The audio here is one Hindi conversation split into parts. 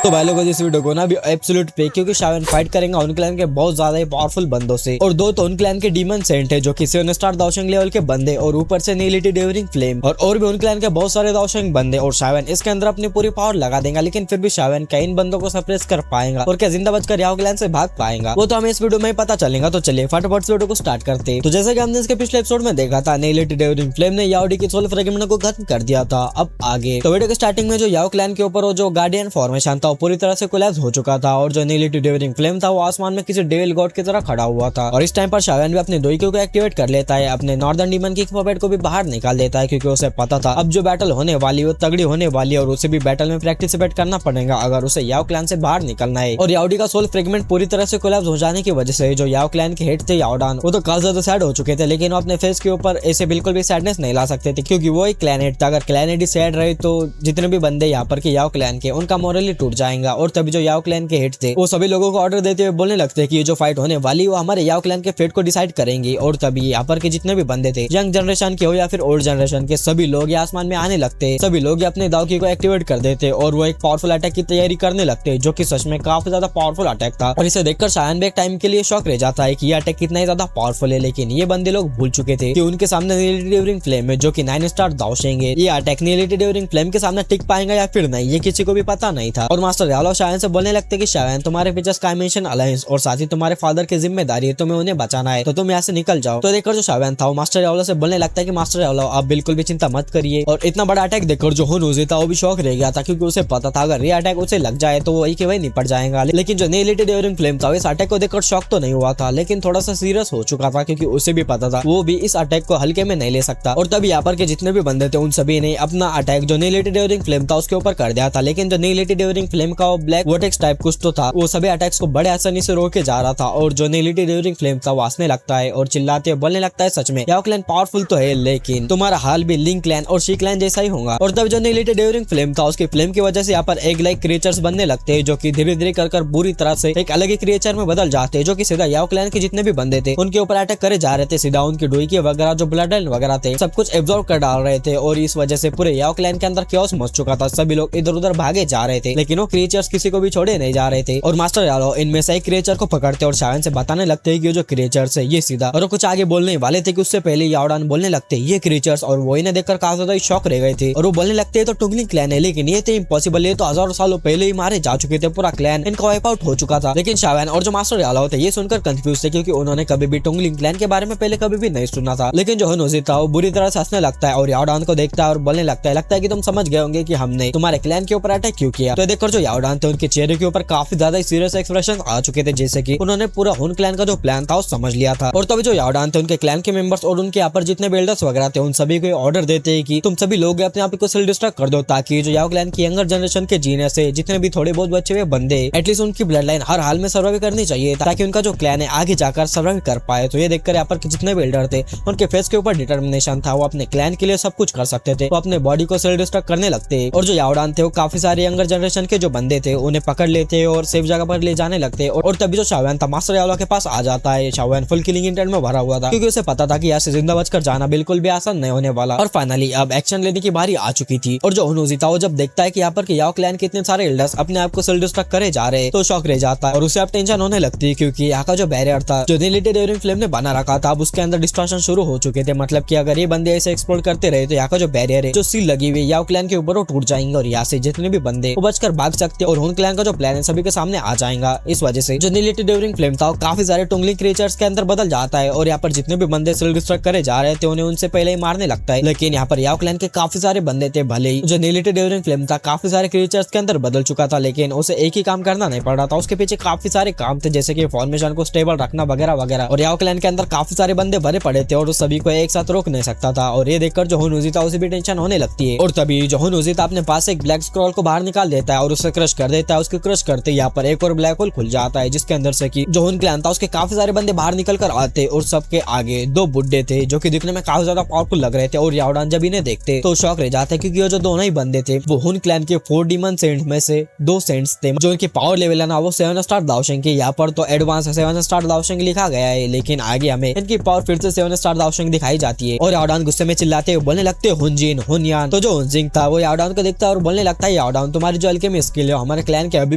तो भाई लोगों इस वीडियो को ना अभी एब्सोल्यूट पे, क्योंकि शावन फाइट करेंगे उन क्लैन के बहुत ज्यादा ही पावरफुल बंदों से, और दो तो उन क्लैन के डीमन सेंट है जो कि 7 स्टार दाओशंग लेवल के बंदे, और ऊपर से नीलिटी डेवरिंग फ्लेम और भी उन क्लैन के बहुत सारे दाओशंग बंदे। और शावन इसके अंदर अपनी पूरी पावर लगा देगा, लेकिन फिर भी शावन क्या इन बंदों को सप्रेस कर पाएगा और क्या जिंदा बचकर याओ क्लैन से भाग पाएगा, वो तो हमें इस वीडियो में ही पता चलेगा। तो चलिए फटाफट इस वीडियो को स्टार्ट करते हैं। तो जैसे कि हमने इसके पिछले एपिसोड में देखा था, नीलिटी डेवरिंग फ्लेम ने याओडी की सोल फ्रेगमेंट को खत्म कर दिया था। अब आगे तो वीडियो के स्टार्टिंग में जो याओ क्लैन के ऊपर वो जो गार्डियन फॉर्मेशन था वो पूरी तरह से कोलैप्स हो चुका था, और जो नीलिटी डेवरिंग फ्लेम था वो आसमान में किसी डेविल गॉड की तरह खड़ा हुआ था। और इस टाइम पर शावन भी अपने दोइकी को एक्टिवेट कर लेता है, अपने नॉर्दर्न डीमन की पपेट को भी बाहर निकाल देता है, क्योंकि उसे पता था अब जो बैटल होने वाली है वो तगड़ी होने वाली है और उसे भी बैटल में पार्टिसिपेट करना पड़ेगा अगर उसे याओ क्लैन से बाहर निकलना है। और याओडी का सोल फ्रेगमेंट पूरी तरह से कोलैप्स हो जाने की वजह से जो याओ क्लैन के हेड थे याओडान, वो तो काफी ज्यादा सैड हो चुके थे, लेकिन वो अपने फेस के ऊपर ऐसे बिल्कुल भी सैडनेस नहीं ला सकते थे, क्योंकि वो एक क्लैन हेड था। अगर क्लैन हेड ही सैड रहे तो जितने भी बंदे यहाँ पर के याओ क्लैन के, उनका मोरल ही टूट जाएगा। और तभी जो याओ क्लैन के हेड थे वो सभी लोगों को ऑर्डर देते हुए बोलने लगते हैं कि ये जो फाइट होने वाली वो हमारे याओ क्लैन के फेट को डिसाइड करेंगे। और तभी यहाँ पर के जितने भी बंदे थे, यंग जनरेशन के हो या फिर ओल्ड जनरेशन के, सभी लोग आसमान में आने लगते, सभी लोग अपने दाओकी को एक्टिवेट कर देते और वो एक पावरफुल अटैक की तैयारी करने लगते, जो कि सच में काफी ज्यादा पावरफुल अटैक था। और इसे देखकर शायन भी एक टाइम के लिए शॉक रह जाता है कि ये अटैक कितना ज्यादा पावरफुल है, लेकिन ये बंदे लोग भूल चुके थे कि उनके सामने नीलिटी डेवरिंग फ्लेम है जो कि 9 स्टार दाओशंग है। ये अटैक नीलिटी डेवरिंग फ्लेम के सामने टिक पाएगा या फिर नहीं, ये किसी को भी पता नहीं था। और मास्टर यालो शायन से बोलने लगते कि शायन तुम्हारे पीछे स्काईमेंशन अलायंस और साथ ही तुम्हारे फादर की जिम्मेदारी है, तुम्हें उन्हें बचाना है, तो तुम यहाँ से निकल जाओ। तो देखकर जो शायन था वो मास्टर यालो से बोलने लगता है कि मास्टर यालो आप बिल्कुल भी चिंता मत करिए। और इतना बड़ा अटैक देखकर जो हुनूजी था वो भी शॉक रह गया था, क्योंकि उसे पता था अगर ये अटैक उसे लग जाए तो वही के वही निपट जाएगा। लेकिन जो नीलिटी डेवरिंग फ्लेम था इस अटैक को देखकर शॉक तो नहीं हुआ था, लेकिन थोड़ा सा सीरियस हो चुका था, क्योंकि उसे भी पता था वो भी इस अटैक को हल्के में नहीं ले सकता। और तभी यहाँ पर के जितने भी बंदे थे उन सभी ने अपना अटैक जो नीलिटी डेवरिंग फ्लेम था उसके ऊपर कर दिया था। लेकिन जो नीलिटी डेवरिंग फ्लेम का वो ब्लैक वोटेक्स टाइप कुछ तो था, वो सभी अटैक्स को बड़े आसानी से रोक के जा रहा था। और जो नीलिटी डेवरिंग फ्लेम था वो हंसने लगता है और चिल्लाते हुए बोलने लगता है सच में याओ क्लैन पावरफुल तो है, लेकिन तुम्हारा हाल भी लिंक क्लैन और शी क्लैन जैसा ही होगा। और तब जो नीलिटी डेवरिंग फ्लेम था उसके फ्लेम की वजह से यहाँ पर एग लाइक क्रिएचर्स बनने लगते हैं, जो कि धीरे धीरे कर बुरी तरह से एक अलग ही क्रिएचर में बदल जाते हैं, जो कि सीधा याओ क्लैन के जितने भी बंदे थे उनके ऊपर अटैक करे जा रहे थे, सीधा उनकी डोइकी वगैरह जो ब्लड लाइन वगैरह थे सब कुछ एब्जॉर्ब कर डाल रहे थे। और इस वजह से पूरे याओ क्लैन के अंदर क्योस मच चुका था, सभी लोग इधर उधर भागे जा रहे थे, लेकिन वो क्रिएचर्स किसी को भी छोड़े नहीं जा रहे थे। और मास्टर यालो इनमें से एक क्रिएचर को पकड़ते और शायन से बताने लगते हैं कि जो क्रिएचर्स है ये सीधा, और कुछ आगे बोलने वाले थे कि उससे पहले याओडान बोलने लगते ये क्रिएचर्स, और वो इन्हें देखकर काफी ज्यादा शॉक रह गए थे। और वो बोलने लगते हैं तो टुंगलिंग क्लैन है, लेकिन ये तो इम्पॉसिबल है, तो हजारों सालों पहले ही मारे जा चुके थे, पूरा क्लैन इनका वाइप आउट हो चुका था। लेकिन शायन और जो मास्टर यालो थे ये सुनकर कंफ्यूज थे, क्योंकि उन्होंने कभी भी टुंगलिंग क्लैन के बारे में पहले कभी भी नहीं सुना था। लेकिन जो हुनूजी था वो बुरी तरह से हंसने लगता है और याओडान को देखता है और बोलने लगता है कि तुम समझ गए होंगे कि हमने तुम्हारे क्लैन के ऊपर अटैक क्यों किया। तो देखकर जो याओडान थे उनके चेहरे के ऊपर काफी ज्यादा सीरियस एक्सप्रेशन आ चुके थे, जैसे कि उन्होंने पूरा हुन क्लैन का जो प्लान था वो समझ लिया था। और तभी जो याओडान थे उनके क्लैन के मेंबर्स और उनके यहाँ पर जितने बिल्डर्स वगैरह थे उन सभी को ऑर्डर देते हैं कि तुम सभी लोग अपने आप को सेल्फ डिस्ट्रक्ट कर दो, ताकि जो याओ क्लैन की यंगर जनरेशन के जीने से जितने भी थोड़े बहुत बचे हुए बंदे एटलीस्ट उनकी ब्लड लाइन हर हाल में सर्वाइव करनी चाहिए, ताकि उनका जो क्लैन है आगे जाकर सर्वाइव कर पाए। तो ये देखकर यहाँ पर जितने बिल्डर थे उनके फेस के ऊपर डिटर्मिनेशन था, वो अपने क्लैन के लिए सब कुछ कर सकते थे, वो अपने बॉडी को सेल्फ डिस्ट्रक्ट करने लगते। और जो याओडान थे वो काफी सारे यंगर जनरेशन के जो बंदे थे उन्हें पकड़ लेते और सेफ जगह पर ले जाने लगते। और तभी जो शावन था मास्टर यालो के पास आ जाता है। शावन फुल किलिंग इंटेंट में भरा हुआ था, क्योंकि उसे पता था कि यहाँ से जिंदा बचकर जाना बिल्कुल भी आसान नहीं होने वाला। और फाइनली अब एक्शन लेने की बारी आ चुकी थी। और जो हुनूजी था वो जब देखता है कि यहाँ पर याओ क्लैन के इतने सारे एल्डर्स अपने आप को सेल्फ डिस्ट्रक्ट करे जा रहे हैं तो शॉक रह जाता है, और उसे अब टेंशन होने लगती है, क्योंकि यहाँ का जो बैरियर था जो नीलिटी डेवरिंग फ्लेम ने बना रखा था अब उसके अंदर डिस्ट्रक्शन शुरू हो चुके थे। मतलब कि अगर ये बंदे ऐसे एक्सप्लोर करते रहे तो यहाँ का जो बैरियर है जो सील लगी हुई याओ क्लैन के ऊपर वो टूट जाएंगे, और यहाँ से जितने भी बंदे वो बचकर भाग सकते और हुन क्लैन का जो प्लान है सभी के सामने आ जाएगा। इस वजह से जो नीलिटी डेवरिंग फ्लेम था काफी सारे टुंगलिंग क्रिएचर्स के अंदर बदल जाता है, और यहाँ पर जितने भी बंदे सेल्फ डिस्ट्रक्ट करे जा रहे थे उन्हें उनसे पहले ही मारने लगता है। लेकिन यहाँ पर याओ क्लैन के काफी सारे बंदे थे, भले ही जो नीलिटी डेवरिंग फ्लेम था काफी सारे क्रिएचर्स के अंदर बदल चुका था, लेकिन उसे एक ही काम करना नहीं पड़ रहा था, उसके पीछे काफी सारे काम थे, जैसे कि फॉर्मेशन को स्टेबल रखना वगैरह वगैरह। और याओ क्लैन के अंदर काफी सारे बंदे भरे पड़े थे और उस सभी को एक साथ रोक नहीं सकता था। और ये देखकर जो हुनूजी था उसे भी टेंशन होने लगती है। और तभी जो हुनूजी था अपने पास एक ब्लैक स्क्रॉल को बाहर निकाल देता है और उसे क्रश कर देता है। उसके क्रश करते यहाँ पर एक और ब्लैक होल खुल जाता है, जिसके अंदर से कि जो हुन क्लैन था उसके काफी सारे बंदे बाहर निकल कर आते और सबके आगे दो बुड्ढे थे जो कि दिखने में काफी ज्यादा पावरफुल लग रहे थे। और याओडान जब इन्हें देखते तो शॉक रह जाते, क्योंकि ये जो दोनों ही बंदे थे वो हुन क्लैन के 4 डीमन सेंट में से 2 सेंट्स थे, जो इनकी पावर लेवल है ना वो 7 स्टार दाओशंग की। यहाँ पर तो एडवांस 7 स्टार दाओशंग लिखा गया है, लेकिन आगे हमें इनकी पावर फिर से 7 स्टार दाओशंग दिखाई जाती है। और याओडान गुस्से में चिल्लाते हुए बोलने लगते हुनजिन हुनयान। तो जो हुनजिन था वो याओडान को देखता है और बोलने लगता है याओडान तुम्हारी जो अल्केमी स्किल है हमारे क्लैन के अभी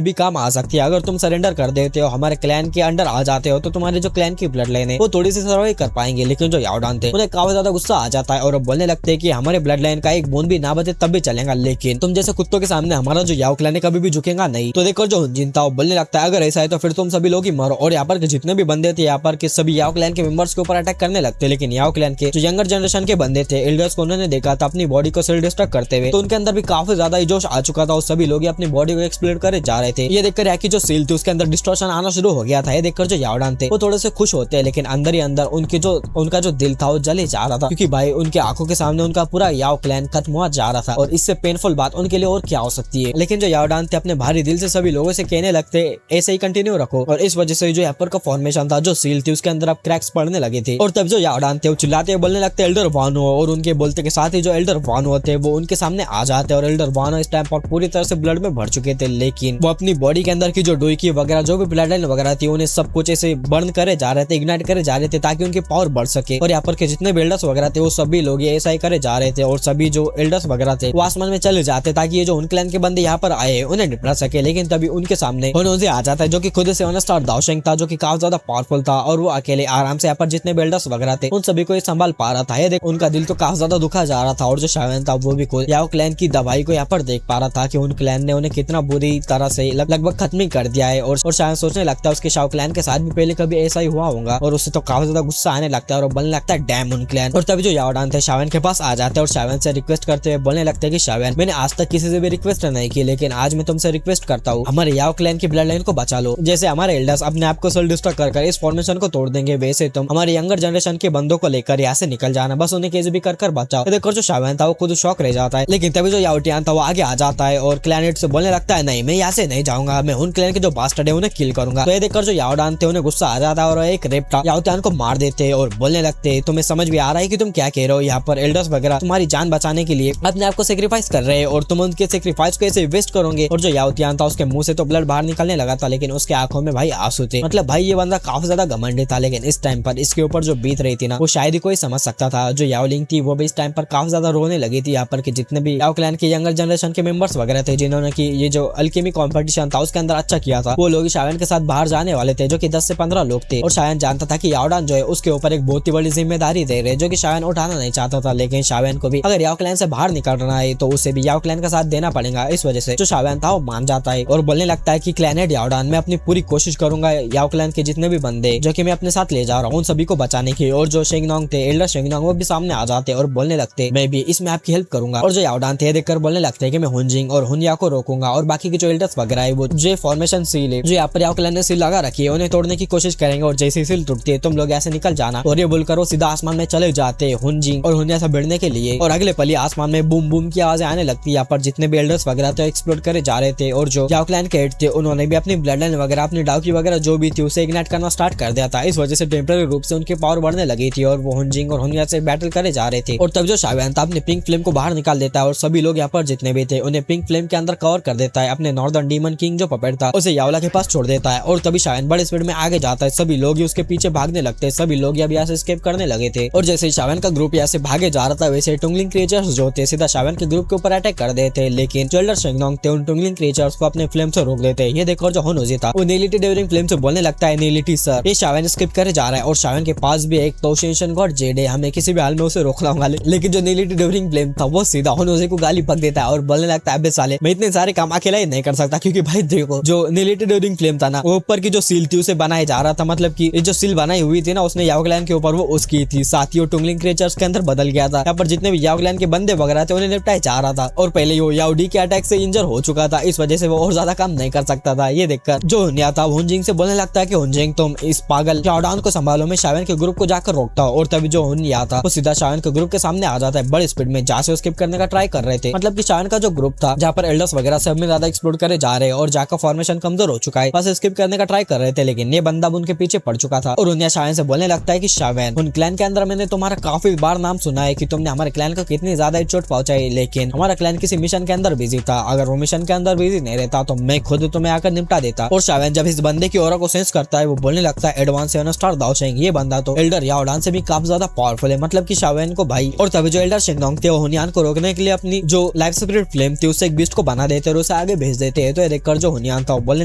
भी काम आ सकती है। अगर तुम सरेंडर कर देते हो, हमारे क्लैन के अंडर आ जाते हो, तो तुम्हारे जो क्लैन की ब्लड लाइन है वो थोड़ी सी सर्वाइव कर पाएंगे। लेकिन जो याओडान थे उन्हें काफी ज्यादा गुस्सा आ जाता है और बोलने लगते हैं कि हमारे ब्लड लाइन का एक बूंद भी ना बचे तब भी चलेगा, लेकिन तुम जैसे कुत्तों के सामने हमारा जो याओ क्लैन है कभी भी झुकेगा नहीं। तो देखो जो हुनजिन था वो बोलने लगता है अगर ऐसा है तो फिर तुम सभी लोग ही मरो। और यहाँ पर जितने भी बंदे थे यहाँ पर के सभी याओ क्लैन के मेंबर्स के ऊपर अटैक करने लगते। लेकिन याओ क्लैन के जो यंगर जनरेशन के बंदे थे, एल्डर्स को उन्होंने देखा था अपनी बॉडी को सेल्फ डिस्ट्रक्ट करते हुए, तो उनके अंदर भी काफी ज्यादा जोश आ चुका था और सभी लोग अपनी बॉडी को एक्सप्लोर करे जा रहे थे। ये देखकर याकी जो सील थी उसके अंदर डिस्टॉर्शन आना शुरू हो गया था। ये देखकर जो याओडान थे वो थोड़े से खुश होते हैं, लेकिन अंदर ही अंदर उनका जो दिल था वो जले जा रहा था, क्योंकि भाई उनके आंखों के सामने उनका पूरा याओ क्लैन खत्म हुआ जा रहा था। और इससे पेनफुल बात उनके लिए और क्या हो सकती है। लेकिन जो याओडान थे अपने भारी दिल से सभी लोगों से कहने लगते ऐसे ही कंटिन्यू रखो। और इस वजह से जो यहाँ पर का फॉर्मेशन था, जो सील थी उसके अंदर अब क्रैक्स पड़ने लगे थे। और तब जो याओडान थे वो चिल्लाते बोलने लगते एल्डर वानो, और उनके बोलते के साथ ही जो एल्डर वानो थे वो उनके सामने आ जाते। और एल्डर वानो इस टाइम पर पूरी तरह से ब्लड में भर चुके थे, लेकिन वो अपनी बॉडी के अंदर की जो डोइकी वगैरह जो भी ब्लड लाइन वगैरह थी उन्हें सब कुछ ऐसे बर्न करे जा रहे थे, इग्नाइट करे जा रहे थे ताकि उनकी पावर बढ़ सके। और यहाँ पर के जितने भी एल्डर्स वगैरह थे वो सभी लोग ऐसा ही करे जा रहे थे। और सभी जो एल्डर्स वगैरह थे वो आसमान में चले जाते ताकि ये जो उन क्लैन के बंदे यहाँ पर आए उन्हें निपटा सके। लेकिन तभी उनके सामने होनोजे आ जाता है, जो कि खुद से स्टार दाओशेंग था, जो कि काफी ज्यादा पावरफुल था। और वो अकेले आराम से यहाँ पर जितने भी एल्डर्स वगैरह थे उन सभी को संभाल पा रहा था। ये देख उनका दिल तो काफी ज्यादा दुखा जा रहा था। और जो शावेन था वो भी खुद याओ क्लैन की दवाई को यहाँ पर देख पा रहा था कि उन क्लैन ने उन्हें कितना बुरी तरह से लगभग खत्म ही कर दिया है। और शावेन सोचने लगता है उसके शाओ क्लैन के साथ भी पहले कभी ऐसा ही हुआ होगा, और उससे तो काफी ज्यादा गुस्सा आने लगता है और बोलने लगता है डैम उन क्लैन। और तभी जो याओडान थे शावेन के पास आ जाते हैं और शावेन से रिक्वेस्ट करते हुए बोलने लगते हैं कि शावेन, मैंने आज तक किसी से भी रिक्वेस्ट नहीं की, लेकिन आज मैं तुमसे रिक्वेस्ट करता हूँ हमारे याओ क्लैन की ब्लड लाइन को बचा लो। जैसे हमारे एल्डर्स अपने आप को सेल्फ डिस्ट्रक्ट कर इस फॉर्मेशन को तोड़ देंगे, वैसे तुम हमारे यंगर जनरेशन के बंदों को लेकर यहाँ से निकल जाना, बस उन्हें कैसे भी कर बचाओ। देखो जो शावेन था वो खुद शौक रह जाता है। लेकिन तभी जो याओटियान था वो आगे आ जाता है और क्लैनेट से बोलने लगता है नहीं, मैं यहाँ से नहीं जाऊंगा, मैं उन क्लैन के जो बास्टर्ड है उन्हें किल करूंगा। तो ये देखकर जो याओडान थे उन्हें गुस्सा आ जाता है और एक रेप्टा याओटियान को मार देते और बोलने लगते तुम्हें समझ भी आ रहा है कि तुम क्या कह रहे हो, यहाँ पर एल्डर्स वगैरह तुम्हारी जान बचाने के लिए अपने आप को सेक्रीफाइस कर रहे हैं और तुम उनके सेक्रीफाइस को ऐसे वेस्ट करोगे। और जो याओटियान था उसके मुंह से तो ब्लड बाहर निकलने लगा था, लेकिन उसके आंखों में भाई आंसू थे। मतलब भाई ये बंदा काफी ज्यादा घमंडी था, लेकिन इस टाइम पर इसके ऊपर जो बीत रही थी ना वो शायद ही कोई समझ सकता था। जो याओलिंग थी वो भी इस टाइम पर काफी ज्यादा रोने लगी थी। यहाँ पर के जितने भी याओ क्लैन के यंगर जनरेशन के मेंबर्स वगैरह थे जिन्होंने की ये जो अल्केमी कॉम्पिटिशन था उसके अंदर अच्छा किया था, वो लोग शावेन के साथ बाहर जाने वाले थे, जो कि 10 से 15 लोग थे। और शावेन जानता था कि याओडान जो है उसके ऊपर एक बहुत ही बड़ी जिम्मेदारी दे रहे, जो कि शावेन उठाना नहीं चाहता था। लेकिन शावेन को भी अगर याओ क्लैन से बाहर निकलना है तो उसे भी याओ क्लैन का साथ देना पड़ेगा। इस वजह से जो शावेन था वो मान जाता है और बोलने लगता है कि क्लैनेट याओडान, मैं अपनी पूरी कोशिश करूंगा याओ क्लैन के जितने भी बंदे जो कि मैं अपने साथ ले जा रहा हूँ उन सभी को बचाने की। और जो शेंगनोंग थे, एल्डर शेंगनोंग, वो भी सामने आ जाते और बोलने लगते मैं भी इसमें आपकी हेल्प करूंगा। और जो याओडान थे देखकर बोलने लगते हैं कि मैं हुनजिंग और हुनया को रोकूंगा और बाकी के जो एल्डर्स वगैरह है वो जो फॉर्मेशन सील है जो यहाँ पर याओ क्लैन ने सील लगा रखी है उन्हें तोड़ने की कोशिश करेंगे। और जैसे सील टूटती है तुम लोग ऐसे निकल जाना। और ये बोलकर वो सीधा आसमान में चले जाते हुनजिंग और हुनया से भिड़ने के लिए। और अगले पल आसमान में बूम बूम की आवाजें आने लगती है। यहाँ पर जितने भी एल्डर्स वगैरह थे एक्सप्लोर करे जा रहे थे और जो याओ क्लैन के हेड थे उन्होंने भी अपनी ब्लड लाइन वगैरह, अपनी डाउकी वगैरह जो भी थी उसे इग्नाइट करना स्टार्ट कर दिया था। इस वजह से टेम्पररी रूप से उनकी पावर बढ़ने लगी थी और वो हुनजिंग और हुनया से बैटल करे जा रहे थे। और तब जो शावेन था अपने पिंक फ्लेम को बाहर निकाल देता है और सभी लोग यहाँ पर जितने भी थे उन्हें पिंक फ्लेम के अंदर कवर कर देता है। अपने नॉर्दर्न डीमन किंग जो पपेट था उसे याओला के पास छोड़ देता है। और तभी शावेन बड़े स्पीड में आगे जाता है, सभी लोग उसके पीछे भागने लगते हैं। सभी लोग यहाँ से एस्केप करने लगे थे। और जैसे शावेन का ग्रुप यहाँ से भागे जा रहा था वैसे टुंगलिंग क्रिएचर्स जो थे सीधा शावेन के ग्रुप के ऊपर अटैक कर देते, लेकिन जो एल्डर शेंगनोंग थे उन टुंगलिंग क्रिएचर्स को अपने फ्लेम से रोक देते। ये देखकर जो होनोजे था वो नीलिटी डेवरिंग फ्लेम से बोलने लगता है नीलिटी सर, ये शावेन स्किप करे जा रहा है और शावेन के पास भी एक तोशेंशन गॉड जेड है, हमें किसी भी हाल में उसे रोकना होगा। लेकिन जो नीलिटी डेवरिंग फ्लेम था वो सीधा होनोजे को गाली बक देता है और बोलने लगता है अबे साले, मैं इतने सारे काम अकेला ही नहीं कर सकता, क्योंकि भाई देखो जो नीलिटी डेवरिंग फ्लेम था ना वो ऊपर की जो सील थी उसे बनाया जा रहा था। मतलब की जो सील बनाई हुई थी ना उसने याओ क्लैन के ऊपर वो उसकी थी, साथ ही वो टुंगलिंग क्रिएचर्स के अंदर बदल गया था। यहाँ पर जितने भी याओ क्लैन के बंदे वगैरह थे उन्हें निपटाया जा रहा था और पहले वो याओडी के अटैक से इंजर हो चुका था, इस वजह से वो और ज्यादा काम नहीं कर सकता था। ये देखकर जो हुनया था हुनजिंग से बोलने लगता है कि हुनजिंग तुम इस पागल याओडान को संभालो, मैं शावेन के ग्रुप को जाकर रोकता हूँ। और तभी जो हुनया था वो सीधा शावेन के ग्रुप के सामने आ जाता है बड़ी स्पीड में, जहाँ से स्किप करने का ट्राई कर रहे थे। मतलब की शावेन का जो ग्रुप था जहाँ पर एल्डर्स वगैरह सब में ज्यादा एक्सप्लोर करे जा रहे और जाकर फॉर्मेशन कमजोर हो चुका है, बस स्किप करने का ट्राई कर रहे थे, लेकिन ये बंदा उनके पीछे पड़ चुका था। और हुनया शावेन से बोलने लगता है कि शावेन, उन क्लैन के अंदर मैंने तुम्हारा काफी बार नाम सुना है कि तुमने हमारे क्लैन को कितनी ज्यादा चोट पहुंचाई, लेकिन हमारा क्लैन किसी मिशन के अंदर बिजी था, अगर वो मिशन के अंदर बिजी नहीं रहता तो मैं खुद तुम्हें आकर निपटा देता। और शावेन जब इस बंदे की ऑरा को सेंस करता है वो बोलने लगता है एडवांस स्टार दाओशेंग, ये बंदा तो एल्डर याओडान से भी काफी ज्यादा पावरफुल है, मतलब कि शावेन को भाई। और तभी जो एल्डर शेंगनोंग थे वो हुनयान को रोकने के लिए अपनी जो लाइफ स्पिरिट फ्लेम थी उससे एक बीस्ट को बना देते और उसे आगे भेज देते हैं। तो ये देखकर जो हुनियान था वो बोलने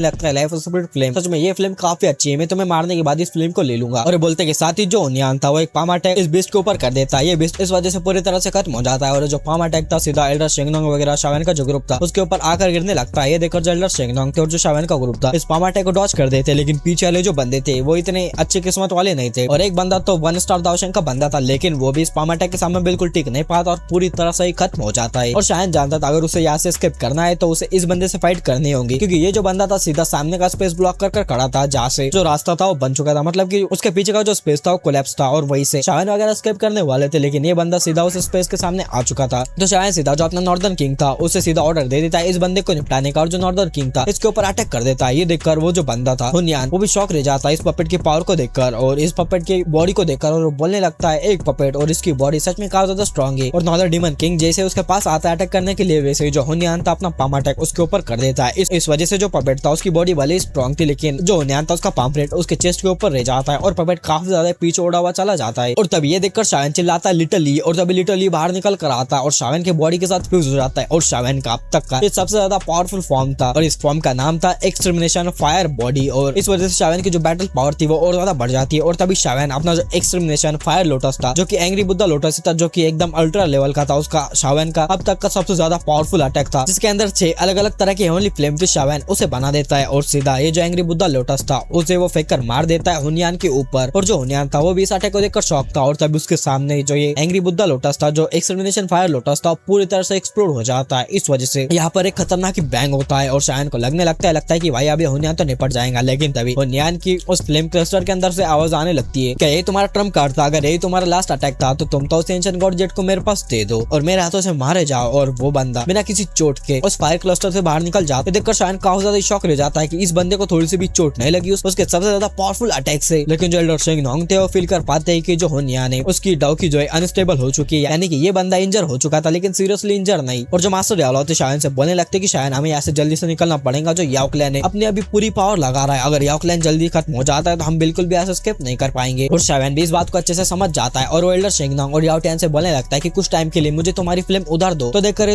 लगता है लाइफ ऑफ स्पिरिट फ्लेम, सच में ये फिल्म काफी अच्छी है, मैं तुम्हें मारने के बाद इस फिल्म को ले लूंगा। और बोलते के साथ ही जो हुनियान था वो एक पाम अटैक इस बीस्ट के ऊपर कर देता है। ये बीस्ट इस वजह से पूरी तरह से खत्म हो जाता है और जो पाम अटैक था सीधा एल्डर शेंगनोंग वगैरह शावन का जो ग्रुप था उसके ऊपर आकर गिरने लगता है। ये देखकर जो एल्डर शेंगनोंग थे और जो शावन का ग्रुप था इस पाम अटैक को डॉच कर देते, लेकिन पीछे वाले जो बंदे थे वो इतने अच्छी किस्मत वाले नहीं थे। और एक बंदा तो 1 स्टार दाओशेंग का बंदा था, लेकिन वो भी इस पाम अटैक के सामने बिल्कुल टिक नहीं पाता और पूरी तरह से ही खत्म हो जाता है। और शायद जानता था अगर उसे यहाँ से स्केप करना है तो उसे इस बंदे से फाइट करनी होगी, क्योंकि ये जो बंदा था सीधा सामने का स्पेस ब्लॉक कर खड़ा था, जहाँ से जो रास्ता था वो बन चुका था, मतलब कि उसके पीछे का जो स्पेस था वो कोलैप्स था और वही से शायन वगैरह स्केप करने वाले थे, लेकिन ये बंदा सीधा उस स्पेस के सामने आ चुका था। तो शायन सीधा जो अपना नॉर्दर्न किंग था उसे सीधा ऑर्डर दे देता है इस बंदे को निपटाने का, और जो नॉर्दर्न किंग था इसके ऊपर अटैक कर देता है। ये देखकर वो जो बंदा था हुनियान वो भी शॉक रह जाता है इस पपेट की पावर को देखकर और इस पपेट की बॉडी को देखकर, और वो बोलने लगता है एक पपेट और इसकी बॉडी सच में काफी ज्यादा स्ट्रॉन्ग है। और नॉर्दर्न डीमन किंग जैसे उसके पास आता है अटैक करने के लिए, वैसे ही जो हुनियान था अपना पाम अटैक उसके ऊपर कर देता है। इस वजह से जो पपेट था उसकी बॉडी भले स्ट्रॉन्ग थी, लेकिन जो हुनियान था उसका पाम्पलेट उसके चेस्ट के ऊपर रह जाता है और पपेट काफी ज्यादा पीछे उड़ा हुआ चला जाता है। और तभी ये देखकर शावन चिल्लाता है लिटिल ली, और तभी लिटिल ली बाहर निकल कर आता है और शावन के बॉडी के साथ फ्यूज हो जाता है। और शावन का अब तक का ये सबसे ज्यादा पावरफुल फॉर्म था और इस फॉर्म का नाम था एक्सटर्मिनेशन फायर बॉडी, और इस वजह से शावन की जो बैटल पावर थी वो और ज्यादा बढ़ जाती है। और तभी शावन अपना जो एक्सटर्मिनेशन फायर लोटस था जो कि एंग्री बुद्धा लोटस था, जो कि एकदम अल्ट्रा लेवल का था, उसका शावन का अब तक का सबसे ज्यादा पावरफुल अटैक था, जिसके अंदर 6 अलग अलग तरह की हेवनली फ्लेम थी। शावन उसे बना देता है और सीधा ये जो एंग्री बुद्धा लोटस था उसे वो फेंक कर मार देता है हुनियान के ऊपर। और जो हुनियान था वो भी इस अटैक को देखकर शॉक था और तभी उसके सामने जो ये एंग्री बुद्धा लोटस था जो एक्सटर्मिनेशन फायर लोटस था पूरी तरह से एक्सप्लोड हो जाता है। इस वजह से यहाँ पर एक खतरनाक बैंग होता है और शायन को लगने लगता है कि भाई अभी हुनियान तो निपट जाएगा, लेकिन तभी हुनियान की उस फ्लेम क्लस्टर के अंदर से आवाज आने लगती है कि ये तुम्हारा ट्रम्प कार्ड था, अगर यही तुम्हारा लास्ट अटैक था तो तुम तो उस एंशिएंट गॉड जेट को मेरे पास दे दो और मेरे हाथों से मारे जाओ। और वो बंदा बिना किसी चोट के उस फायर क्लस्टर से बाहर निकल जाता है। देखकर शायन काफी ज्यादा शॉक रह जाता है कि इस बंदे को थोड़ी सी भी चोट नहीं लगी उसके सबसे ज्यादा पावरफुल अटैक से। लेकिन जो एल्डर शेंगनोंग थे वो फील कर पाते हैं कि जो हुनियान है उसकी डाउकी जो है अनस्टेबल हो चुकी है, यानी कि ये बंदा इंजर हो चुका था लेकिन सीरियसली इंजर नहीं। और जो मास्टर याओ थे शायन से बोलने लगते कि शायन हमें यहाँ से जल्दी से निकलना पड़ेगा, जो याओ क्लैन है अपने अभी पूरी पावर लगा रहा है, अगर याओ क्लैन जल्दी खत्म हो जाता है तो हम बिल्कुल भी यहाँ से स्केप नहीं कर पाएंगे। और शायन भी इस बात को अच्छे से समझ जाता है और वो एल्डर शेंगनोंग और याओ टैन से बोलने लगता है कि कुछ टाइम के लिए मुझे तुम्हारी फ्लेम उधार दो। तो देख कर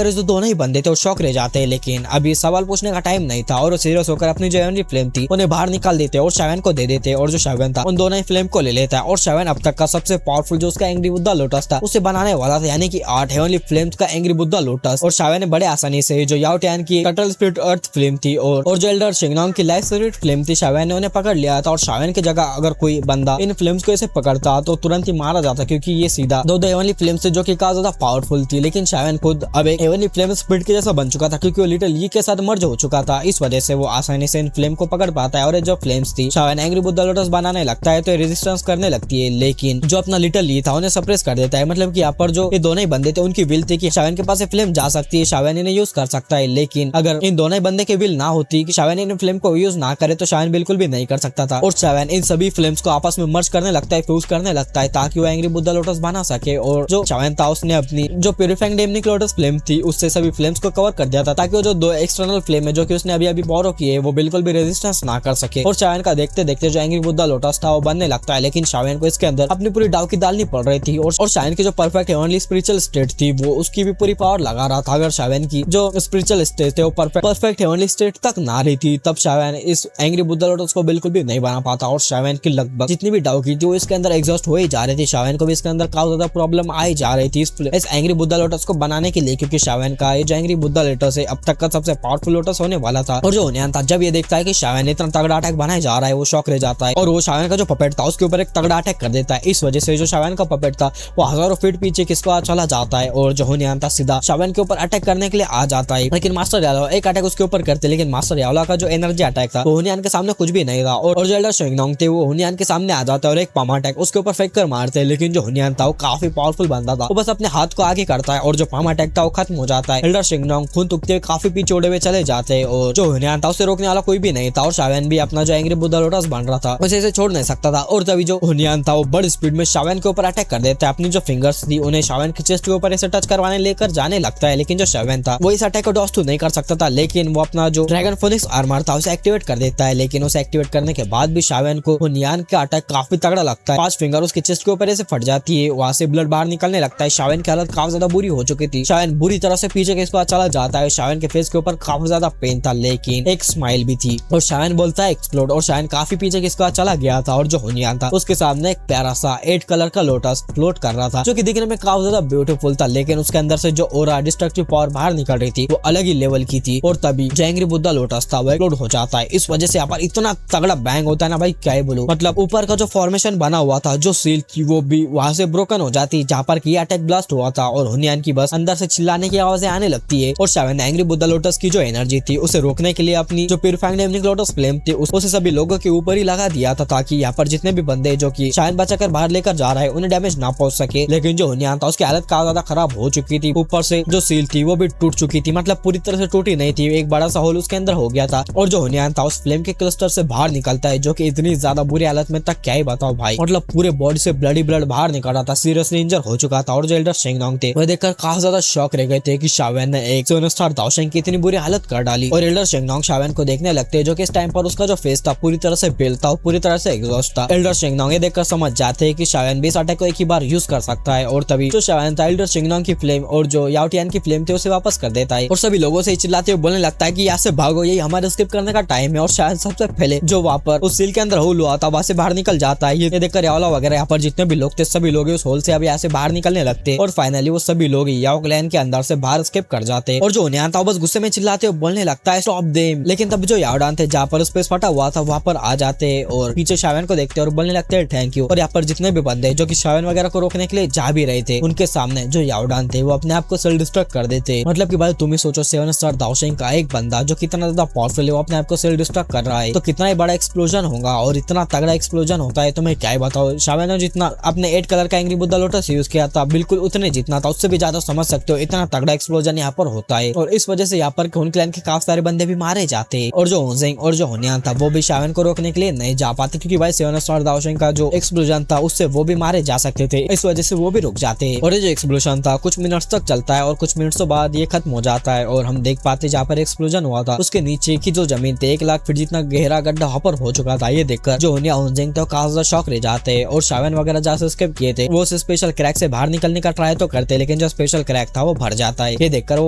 जो दोनों ही बंदे थे वो शॉक रह जाते हैं, लेकिन अभी सवाल पूछने का टाइम नहीं था और वो सीरियस होकर अपनी जो हेवनली फ्लेम थी उन्हें बाहर निकाल देते और शायन को दे देते और जो शायन था उन दोनों ही फ्लेम को ले लेता है। और शायन अब तक का सबसे पावरफुल जो उसका एंग्री बुद्धा लोटस था उसे बनाने वाला था, यानी कि 8 हेवनली फ्लेम्स का एंग्री बुद्धा लोटस। और शायन ने बड़े आसानी से जो याओ टैन की कटल स्पिरिट अर्थ फ्लेम थी और जो एल्डर शेंगनोंग की लाइफ स्पिरिट फ्लेम थी शायन ने उन्हें पकड़ लिया था। और शायन की जगह अगर कोई बंदा इन फ्लेम्स को ऐसे पकड़ता तो तुरंत ही मारा जाता, क्योंकि ये सीधा दो हेवनली फ्लेम्स थे जो कि काफी ज्यादा पावरफुल थी। लेकिन शायन खुद अब एक हेवनली फ्लेम स्पिरिट के जैसा बन चुका था, क्योंकि वो लिटिल यी के साथ मर्ज हो चुका था। इस वजह से वो आसानी से इन फ्लेम को पकड़ पाता है और जो फ्लेम्स थी शायन एंग्री बुद्धा लोटस बनाने लगता है तो रेजिस्टेंस करने लगती है, लेकिन जो अपना लिटिल यी था उन्हें सप्रेस कर देता है। मतलब कि यहाँ पर जो ये दोनों ही बंदे थे उनकी विल थी कि शायन के पास ये फ्लेम जा सकती है, शायन इन्हें यूज कर सकता है, लेकिन अगर इन दोनों ही बंदे की विल ना होती कि शायन इन फ्लेम को यूज ना करे तो शायन बिल्कुल भी नहीं कर सकता था। और शायन इन सभी फ्लेम्स को आपस में मर्ज करने लगता है, फ्यूज करने लगता है ताकि वो एंग्री बुद्धा लोटस बना सके। और जो शायन था उसने अपनी जो प्यूरिफाइंग डेमनिक लोटस फ्लेम थी उससे सभी फ्लेम्स को कवर कर दिया था, ताकि वो जो दो एक्सटर्नल फ्लेम है जो कि उसने अभी बोरो की है वो बिल्कुल भी रेजिस्टेंस ना कर सके। और शायन का देखते देखते जो एंग्री बुद्धा लोटस था वो बनने लगता है, लेकिन शायन को इसके अंदर अपनी पूरी डाव की डालनी पड़ रही थी। और शायन की जो परफेक्ट हेवनली स्पिरिचुअल स्टेट थी वो उसकी भी पूरी पावर लगा रहा था। अगर शायन की जो स्पिरिचुअल स्टेट थे वो परफेक्ट हेवनली स्टेट तक ना रही थी तब शायन इस एंग्री बुद्धा लोटस को बिल्कुल भी नहीं बना पाता। और शायन की लगभग जितनी भी डाव की थी वो इसके अंदर एग्जॉस्ट हो ही जा रही थी, शायन को भी इसके अंदर काफी ज्यादा प्रॉब्लम आई जा रही थी इस एंग्री बुद्धा लोटस को बनाने के लिए, क्योंकि शायन का ये जो एंग्री बुद्धा लोटस है अब तक का सबसे पावरफुल लोटस होने वाला था। और जो हुनियान था जब ये देखता है कि शायन इतना तगड़ा अटैक बनाया जा रहा है वो शॉक रह जाता है और वो शायन का जो पपेट था उसके ऊपर एक तगड़ा अटैक कर देता है। इस वजह से जो शायन का पपेट था वो हजारों फीट पीछे किसको चला जाता है और जो हुनियान था सीधा शायन के ऊपर अटैक करने के लिए आ जाता है। लेकिन मास्टर याओ एक अटैक उसके ऊपर करते, लेकिन मास्टर याओ का जो एनर्जी अटैक था वो हुनियान के सामने कुछ भी नहीं था। और जो एल्डर शेंगनोंग थे वो हुनियान के सामने आ जाता है और एक पामा अटैक उसके ऊपर फेंक कर मारते हैं। लेकिन जो हुनियान था वो काफी पावरफुल बंदा था, वो बस अपने हाथ को आगे करता है और जो पामा अटैक था वो खत्म हो जाता है। एल्डर शेंगनोंग खून थूकते हुए काफी पीछे उड़े हुए चले जाते हैं और जो हुनियान था उसे रोकने वाला कोई भी नहीं था। और शायन भी अपना जो एंग्री बुद्धा लोटस बन रहा था उसे छोड़ नहीं सकता था। और तभी जो हुनियान था वो बड़ी स्पीड में शायन के ऊपर अटैक कर देता है, अपनी जो फिंगर्स थी उन्हें शायन के चेस्ट के ऊपर ऐसे टच करवाने लेकर जाने लगता है। लेकिन जो शायन था वो इस अटैक को डॉज नहीं कर सकता था, लेकिन वो अपना जो ड्रैगन फोनिक्स आर्मर था उसे एक्टिवेट कर देता है। लेकिन उसे एक्टिवेट करने के बाद भी शायन को हुनियान का अटैक काफी तगड़ा लगता है, 5 फिंगर उसके चेस्ट के ऊपर ऐसे फट जाती है, वहां से ब्लड बाहर निकलने लगता है। शायन की हालत काफी ज्यादा बुरी हो चुकी थी, शायन बुरी तरह से पीछे के इसको चला जाता है। है शावन के फेस के ऊपर काफी ज्यादा पेन था लेकिन एक स्माइल भी थी। और शावन बोलता है एक्सप्लोड, और शावन काफी पीछे किसका चला गया था और जो हुनियान था उसके सामने एक प्यारा सा 8 कलर का लोटस फ्लोट कर रहा था जो कि दिखने में काफी ज्यादा ब्यूटीफुल था, लेकिन उसके अंदर से जो ओरा डिस्ट्रक्टिव पावर बाहर निकल रही थी वो अलग ही लेवल की थी। और तभी जो एंग्री बुद्धा लोटस था वो एक्सप्लोड हो जाता है। इस वजह से यहाँ पर इतना तगड़ा बैंग होता है ना भाई, क्या ही बोलूं। मतलब ऊपर का जो फॉर्मेशन बना हुआ था, जो सील थी वो भी वहां से ब्रोकन हो जाती जहाँ पर की अटैक ब्लास्ट हुआ था, और हुनियान की बस अंदर से चिल्लाने की आवाजें आने लगती है। और शावन ने एंग्री बुद्धा लोटस की जो एनर्जी थी उसे रोकने के लिए अपनी जो प्यूरिफाइंग डेमनिक लोटस फ्लेम थी उसे सभी लोगों के ऊपर ही लगा दिया था, ताकि यहाँ पर जितने भी बंदे जो कि शायद बचाकर बाहर लेकर जा रहे हैं उन्हें डैमेज ना पहुंच सके। लेकिन जो हुनियान था उसकी हालत काफी ज्यादा खराब हो चुकी थी, ऊपर से जो सील थी वो भी टूट चुकी थी, मतलब पूरी तरह से टूटी नहीं थी, एक बड़ा सा होल उसके अंदर हो गया था। और जो हुनियान था उस फ्लेम के क्लस्टर से बाहर निकलता है जो कि इतनी ज्यादा बुरी हालत में तक क्या ही बताओ भाई, मतलब पूरे बॉडी से ब्लडी ब्लड बाहर निकल रहा था, सीरियसली इंजर हो चुका था। और जो एल्डर शेंगनोंग थे वह देखकर काफी ज्यादा शॉक रह गए थे कि शावन ने एक 7 स्टार दाओशेंग की इतनी बुरी हालत कर डाली। और एल्डर शेंगनोंग शावन को देखने लगते हैं जो कि इस टाइम पर उसका जो फेस था पूरी तरह से बेल था, पूरी तरह से एग्जॉस्ट था। एल्डर शेंगनोंग ये देखकर समझ जाते हैं कि शावन भी इस अटैक को एक ही बार यूज कर सकता है। और तभी जो शावन था एल्डर शेंगनोंग की फ्लेम और जो याओ टियान की फ्लेम थे उसे वापस कर देता है और सभी लोगों से चिल्लाते हुए बोलने लगता है कि यहाँ से भागो, यही हमारे स्किप करने का टाइम है। और शायद सबसे पहले जो वहाँ पर उस सील के अंदर होल हुआ था वहां से बाहर निकल जाता है। ये देखकर याओला वगैरह यहाँ पर जितने भी लोग थे सभी लोग उस होल से अब यहाँ से बाहर निकलने लगते और फाइनली वो सभी लोग याओ क्लैन के अंदर से बाहर स्किप कर जाते। और जो हुनियान था बस गुस्से में चिल्लाते हुए बोलने लगता है स्टॉप देम। लेकिन तब जो याओडान थे जहाँ पर स्पेस फटा हुआ था वहाँ पर आ जाते और पीछे शावन को देखते और बोलने लगते हैं थैंक यू। और यहाँ पर जितने भी बंदे जो कि शावन वगैरह को रोकने के लिए जा भी रहे थे उनके सामने जो याओडान थे वो अपने आप को सेल्फ डिस्ट्रक्ट कर देते। मतलब कि भाई तुम ही सोचो 7 स्टार दाओशेंग का एक बंदा जो कितना ज्यादा पावरफुल है वो अपने आप को सेल्फ डिस्ट्रक्ट कर रहा है तो कितना ही बड़ा एक्सप्लोजन होगा। और इतना तगड़ा एक्सप्लोजन होता है तो मैं क्या ही बताऊं, शावन ने जितना अपने 8 कलर का एंग्री बुद्धा लोटस यूज किया था बिल्कुल उतने जितना था उससे भी ज्यादा समझ सकते हो इतना तगड़ा एक्सप्लोजन यहाँ पर होता है। और इस वजह से यहाँ पर हुन क्लैन के काफी सारे बंदे भी मारे जाते हैं। और जो होंजेंग और जो हुनियान था वो भी शावन को रोकने के लिए नहीं जा पाते क्योंकि भाई 7 स्टार दाओशेंग का जो एक्सप्लोजन था उससे वो भी मारे जा सकते थे, इस वजह से वो भी रुक जाते हैं। और ये जो एक्सप्लोजन था कुछ मिनट्स तक चलता है और कुछ मिनट्स बाद ये खत्म हो जाता है और हम देख पाते जहाँ पर एक्सप्लोजन हुआ था उसके नीचे की जो जमीन थी 1 लाख फीट जितना गहरा गड्ढा वहाँ पर हो चुका था। ये देखकर जो हुनिया होंजेंग थे काफी ज्यादा शॉक रह जाते हैं और शावन वगैरह जहाँ से स्किप किए थे वो स्पेशल क्रैक से बाहर निकलने का ट्राई तो करते लेकिन जो स्पेशल क्रैक था वो भर जाता है। ये देखकर वो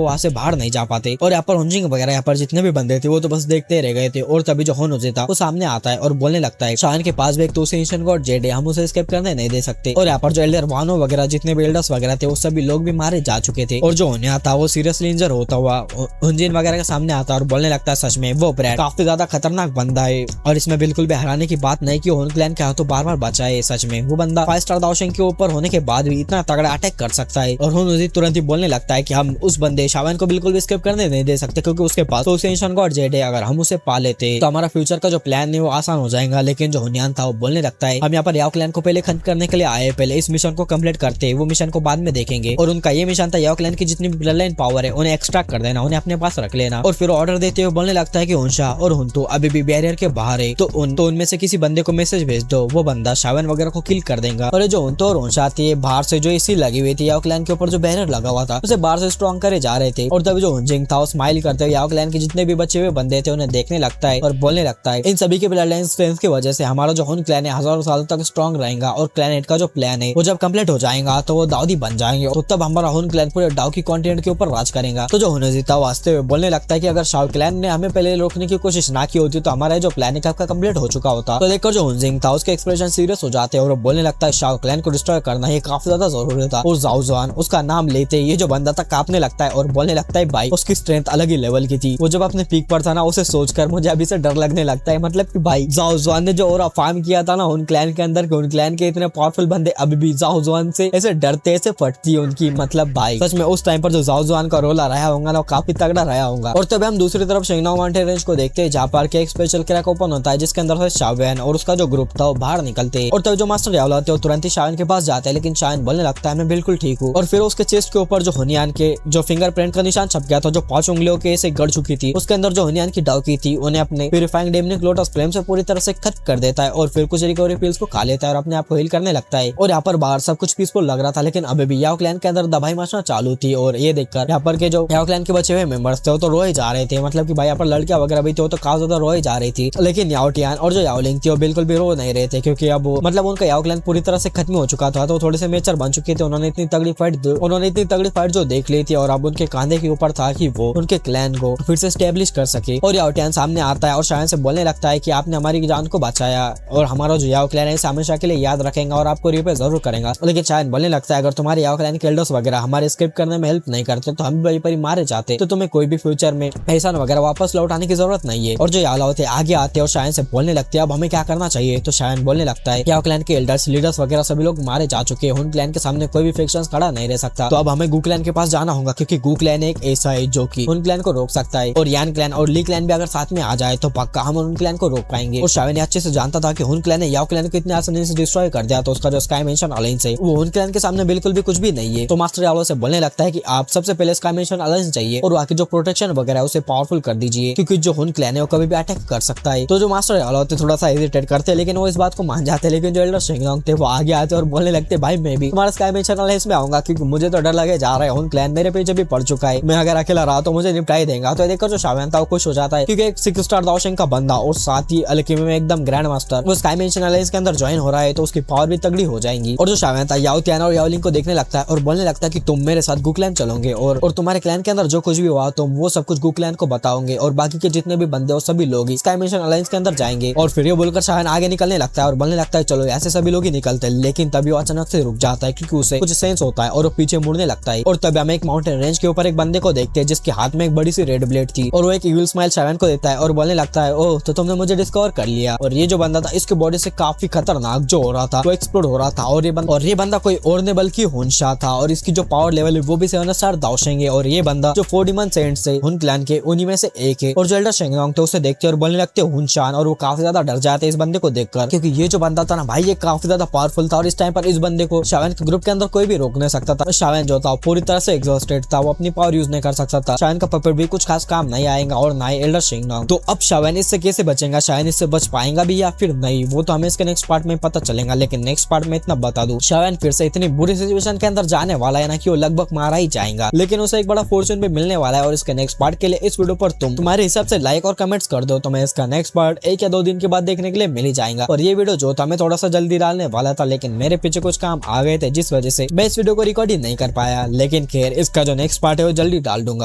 वहाँ से बाहर नहीं जा पाते और यहाँ पर होंजिंग वगैरह यहाँ पर जितने भी बंदे थे वो तो बस देखते रह गए थे। और तभी जो होनोजे था वो सामने आता है और बोलने लगता है शावन के पास भी एक दूसरी एंशिएंट गॉड जेड है, हम उसे एस्केप करने नहीं दे सकते। और यहाँ पर जो एल्डर वानो वगैरह जितने भी एल्डर्स वगैरह थे वो सभी लोग भी मारे जा चुके थे। और जो होनिया था वो सीरियसली इंजर होता हुआ हुंजिन वगैरह के सामने आता है और बोलने लगता है सच में वो ब्रैड काफी ज्यादा खतरनाक बंदा है और इसमें बिल्कुल भी हराने की बात नहीं कि होन क्लैन के हाथों बार बार बचा है। सच में वो बंदा 5 स्टार दाओशेंग के ऊपर होने के बाद भी इतना तगड़ा अटैक कर सकता है। और होनोजी तुरंत ही बोलने लगता है कि हम उस बंदे शावन को बिल्कुल भी एस्केप करने नहीं दे सकते क्योंकि उसके पास तो एंशिएंट गॉड जेड है, अगर हम उसे पा लेते तो हमारा फ्यूचर का जो प्लान है वो आसान हो जाएगा। लेकिन जो हुनियान था वो बोलने लगता है हम यहाँ पर याओ क्लैन को पहले खत्म करने के लिए आए, पहले इस मिशन को कंप्लीट करते, वो मिशन को बाद में देखेंगे। और उनका ये मिशन था याओ क्लैन की जितनी भी ब्लड लाइन पावर है उन्हें एक्सट्रैक्ट कर देना, उन्हें अपने पास रख लेना। और फिर ऑर्डर देते हुए बोलने लगता है कि हुनशा और हुनतु अभी भी बैरियर के बाहर है तो उनमें से किसी बंदे को मैसेज भेज दो, वो बंदा शावन वगैरह को किल कर देगा। और जो हुनतु और हुनशा थी बाहर से जो एसी लगी हुई थी याओ क्लैन के ऊपर जो बैरियर लगा हुआ था उसे बाहर से स्ट्रॉन्ग करे जा रहे थे। और तभी जो हुंजिंग था वो स्माइल करते हुए याओ क्लैन के जितने भी बचे हुए बंदे थे उन्हें देखने लगता है और बोलने लगता है इन सभी के ब्लड लाइन स्ट्रेंथ की वजह से हमारा जो हुन क्लैन है हजारों सालों तक स्ट्रॉन्ग रहेगा और क्लैनेट का जो प्लान है वो जब कंप्लीट हो जाएगा तो वो दाऊदी बन जाएंगे तो तब हमारा हुन क्लैन पूरे डाउ की कॉन्टिनेंट के ऊपर राज करेगा। तो जो हुनजी था वास्ते हुए बोलने लगता है कि अगर शाओ क्लैन ने हमें पहले रोकने की कोशिश ना की होती तो हमारा जो प्लान है आपका कंप्लीट हो चुका होता। तो देखकर जो हुनजिंग था उसके एक्सप्रेशन सीरियस हो जाते हैं और वो बोलने लगता है शाओ क्लैन को डिस्ट्रॉय करना ये काफी ज्यादा जरूरी था। और जाओ जुआन उसका नाम लेते ये जो बंदा था कांपने लगता है और बोलने लगता है भाई उसकी स्ट्रेंथ अलग ही लेवल की थी, वो जब अपने पीक पर था ना उसे सोचकर मुझे अभी से डर लगने लगता है। मतलब कि भाई जाओ जुआन ने जो और फार्म किया था ना उन क्लैन के अंदर उन क्लैन के इतने पावरफुल बंदे अभी भी जाओ जुआन से ऐसे डरते ऐसे फटती है उनकी। मतलब भाई सच में उस टाइम पर जो जाओ जुआन का रोल रहा होगा ना वो काफी तगड़ा रहा होगा। और तब हम दूसरी तरफ शेंगनोंग माउंटेन रेंज को देखते हैं जहाँ पर एक स्पेशल क्रैक ओपन होता है जिसके अंदर से शावन और उसका जो ग्रुप था वो बाहर निकलते हैं। और तब जो मास्टर याओला थे वो तुरंत ही शावन के पास जाते हैं लेकिन शावन बोलने लगता है मैं बिल्कुल ठीक हूँ। और फिर उसके चेस्ट के ऊपर जो हुनियान के जो फिंगरप्रिंट का निशान छप गया था जो 5 उंगलियों के ऐसे गड़ चुकी थी उसके अंदर जो हुनियान की डाउकी थी उन्हें अपने प्यूरिफाइंग डेमनिक लोटस फ्लेम से पूरी तरह से खत्म कर देता है और फिर कुछ रिकवरी पिल्स को खा लेता है और अपने आप को हील करने लगता है। और यहाँ पर बाहर सब कुछ पीसफुल लग रहा था लेकिन अभी भी याओ क्लैन के अंदर दबाई मचना चालू थी। और ये देखकर यहाँ पर के जो याओ क्लैन के बचे हुए मेंबर्स थे वो तो रोए जा रहे थे, मतलब कि भाई यहाँ पर लड़कियां वगैरह भी थे वो तो काफी ज्यादा रोए जा रही थी। लेकिन याओ टियान और जो याओ लिंग थी वो बिल्कुल भी रो नहीं रहे थे क्योंकि अब मतलब उनका याओ क्लैन पूरी तरह से खत्म हो चुका था तो थोड़े से मेचर बन चुके थे। उन्होंने इतनी तगड़ी फाइट जो देख ली थी और अब उनके कांधे के ऊपर पर था कि वो उनके क्लैन को फिर से स्टेब्लिश कर सके। और याओ टियान सामने आता है और शायन से बोलने लगता है कि आपने हमारी जान को बचाया और हमारा जो याओ क्लैन है इसे हमेशा के लिए याद रखेगा और आपको रिपे जरूर करेगा। लेकिन शायन बोलने लगता है अगर तुम्हारे याओ क्लैन के एल्डर्स वगैरह हमारे स्किप करने में हेल्प नहीं करते तो हम भी वहीं पर ही मारे जाते, तो तुम्हें कोई भी फ्यूचर में एहसान वगैरह वापस लौटाने की जरूरत नहीं है। और जो याओ होते आगे आते और शायन से बोलने लगते हैं अब हमें क्या करना चाहिए। तो शायन बोलने लगता है याओ क्लैन के एल्डर्स लीडर्स वगैरह सभी लोग मारे जा चुके हैं, हुन क्लैन के सामने कोई भी फ्रिक्शंस खड़ा नहीं रह सकता, तो अब हमें गू क्लैन के पास जाना होगा क्योंकि गू क्लैन एक ऐसा है जो कि हुन क्लैन को रोक सकता है। और यान क्लैन और ली क्लैन भी अगर साथ में आ जाए तो पक्का हम हुन क्लैन को रोक पाएंगे। और शायन अच्छे से जानता था कि हुन क्लैन ने याओ क्लैन को इतने आसानी से डिस्ट्रॉय कर दिया, तो उसका जो स्काई मेंशन अलायंस है वो हुन क्लैन के सामने बिल्कुल भी कुछ भी नहीं है। तो मास्टर याओ से बोलने लगता है कि आप सबसे पहले स्काई मेंशन अलायंस चाहिए और बाकी जो प्रोटेक्शन वगैरह है उसे पावरफुल कर दीजिए क्योंकि जो हुन क्लैन है वो कभी भी अटैक कर सकता है। तो जो मास्टर याओ होते थोड़ा सा हेजिटेट करते हैं लेकिन वो इस बात को मान जाते हैं। लेकिन जो एल्डर शिंगलोंग थे वो आगे आते और बोलने लगते भाई मैं भी तुम्हारा स्काई मेंशन अलायंस में आऊंगा क्योंकि मुझे तो डर लगे जा रहा है, हुन क्लैन मेरे पीछे भी पड़ चुका है, मैं अगर अकेला रहा तो मुझे निपटाई देगा। तो देखकर जो शावेन था वो खुश हो जाता है क्योंकि एक 6 स्टार दाओशेंग का बंदा और साथ ही अल्केमी में एकदम ग्रैंड मास्टर वो स्काई मेंशन अलायंस के अंदर ज्वाइन हो रहा है तो उसकी पावर भी तगड़ी हो जाएंगी। और जो शावेन था याओ टियान और याओ लिंग को देखने लगता है और बोलने लगता है कि तुम मेरे साथ गू क्लैन चलोगे और तुम्हारे क्लैन के अंदर जो कुछ भी हुआ तुम वो सब कुछ गू क्लैन को बताओगे और बाकी के जितने भी बंदे और सभी लोग स्काई मेंशन अलायंस के अंदर जाएंगे। और फिर ये बोलकर शावेन आगे निकलने लगता है और बोलने लगता है चलो ऐसे सभी लोग ही निकलते हैं, लेकिन तभी वो अचानक से रुक जाता है क्योंकि उसे कुछ सेंस होता है और वो पीछे मुड़ने लगता है। और तभी हम एक माउंटेन रेंज के ऊपर एक बंदे को देखते हैं जिसके हाथ में एक बड़ी सी रेड ब्लेड थी और वो एक इविल स्माइल शावेन को देता है और बोलने लगता है ओह तो तुमने मुझे डिस्कवर कर लिया। और ये जो बंदा था इसके बॉडी से काफी खतरनाक जो हो रहा था वो एक्सप्लोड हो रहा था और ये बंदा कोई और नहीं बल्कि हुनशा था और इसकी जो पावर लेवल है वो भी 7 स्टार दाओशेंग है। और ये बंदा जो 4 डिमन सेंट से हुन क्लैन के उन्हीं में से एक है। और जो एल्डर शिंगलोंग थे उसे देखते और बोलने लगते हुनशान और वो काफी ज्यादा डर जाते इस बंदे को देखकर क्योंकि ये जो बंदा था ना भाई ये काफी ज्यादा पावरफुल था और इस टाइम पर इस बंदे को शावेन के ग्रुप के अंदर कोई भी रोक नहीं सकता था। शावेन जो था पूरी तरह से एग्जॉस्टेड था, वो अपनी पावर यूज नहीं कर सकता था, शावेन का पपेट भी कुछ खास काम नहीं आएगा और ना ही एल्डर शिंगलोंग। तो अब शावेन इससे कैसे बचेगा, शावेन इससे बच पाएगा भी या फिर नहीं वो तो हमें इसके नेक्स्ट पार्ट में पता चलेगा। लेकिन नेक्स्ट पार्ट में इतना बता दूं शावेन फिर से इतनी बुरी सिचुएशन के अंदर जाने वाला है ना कि वो लगभग मारा ही जाएगा, लेकिन उसे एक बड़ा फॉर्चून भी मिलने वाला है। और इसके नेक्स्ट पार्ट के लिए इस वीडियो पर तुम्हारे हिसाब से लाइक और कमेंट्स कर दो तो मैं इसका नेक्स्ट पार्ट 1 या 2 दिन के बाद देखने के लिए मिल ही जाएगा। और ये वीडियो जो था मैं थोड़ा सा जल्दी डालने वाला था लेकिन मेरे पीछे कुछ काम आ गए थे जिस वजह से मैं इस वीडियो को रिकॉर्ड ही नहीं कर पाया, लेकिन खैर इसका जो नेक्स्ट पार्ट है वो जल्दी डाल दूंगा।